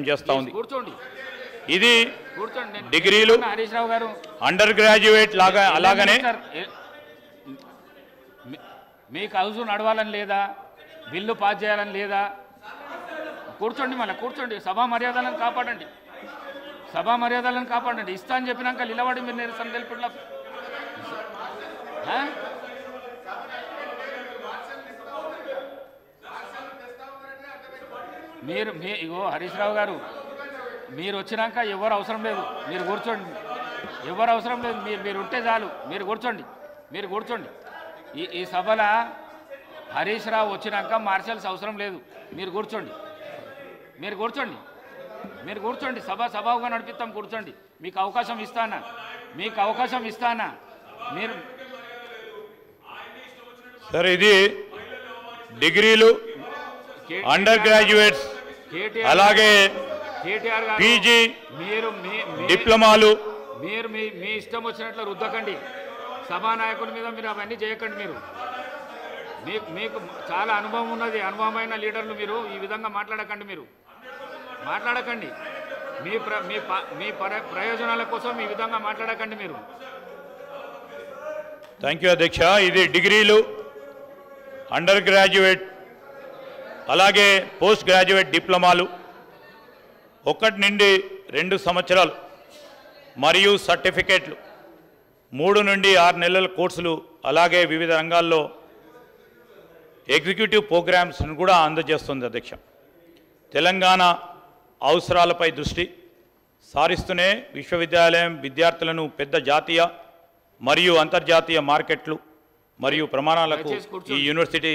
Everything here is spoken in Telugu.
చేస్తా ఉంది. కూర్చోండి, ఇది కూర్చోండి. డిగ్రీలు హరీష్ రావు గారు అండర్ గ్రాడ్యుయేట్ లాగా అలాగనే మీకు హౌస్ నడవాలని లేదా, బిల్లు పాస్ చేయాలని లేదా? కూర్చోండి, మళ్ళీ కూర్చోండి. సభా మర్యాదలను కాపాడండి, సభా మర్యాదలను కాపాడండి. ఇస్తా అని చెప్పినాక నిలబడి మీరు నిరసన తెలుపుట్లా మీరు ఇగో హరీష్ రావు గారు, మీరు వచ్చినాక ఎవరు అవసరం లేదు, మీరు కూర్చోండి. ఎవరు అవసరం లేదు, మీరు ఉంటే చాలు. మీరు కూర్చోండి, మీరు కూర్చోండి. ఈ సభలో హరీష్ రావు వచ్చినాక మార్షల్స్ అవసరం లేదు. మీరు కూర్చోండి, మీరు కూర్చోండి, మీరు కూర్చోండి. సభగా నడిపిస్తాం, కూర్చోండి. మీకు అవకాశం ఇస్తానా, మీకు అవకాశం ఇస్తానా? మీరు సార్ ఇది డిగ్రీలు అండర్ గ్రాడ్యుయేట్స్ అలాగే కేటీఆర్ గారు, పీజీ మీరు డిప్లొమాలు మీరు మీ ఇష్టం వచ్చినట్లు రుద్దకండి. సభానాయకుల మీద మీరు అవన్నీ చేయకండి. మీకు చాలా అనుభవం ఉన్నది, అనుభవమైన లీడర్లు. మీరు ఈ విధంగా మాట్లాడకండి, మీరు మాట్లాడకండి. మీ ప్రయోజనాల కోసం ఈ విధంగా మాట్లాడకండి మీరు. థ్యాంక్ యూ అధ్యక్ష. ఇది డిగ్రీలు అండర్ గ్రాడ్యుయేట్ అలాగే పోస్ట్ గ్రాడ్యుయేట్ డిప్లొమాలు 1 నుండి 2 సంవత్సరాలు మరియు సర్టిఫికేట్లు 3 నుండి 6 నెలల కోర్సులు అలాగే వివిధ రంగాల్లో ఎగ్జిక్యూటివ్ ప్రోగ్రామ్స్ను కూడా అందజేస్తుంది అధ్యక్ష. తెలంగాణ అవసరాలపై దృష్టి సారిస్తూనే విశ్వవిద్యాలయం విద్యార్థులను పెద్ద జాతీయ మరియు అంతర్జాతీయ మార్కెట్లు మరియు ప్రమాణాలకు ఈ యూనివర్సిటీ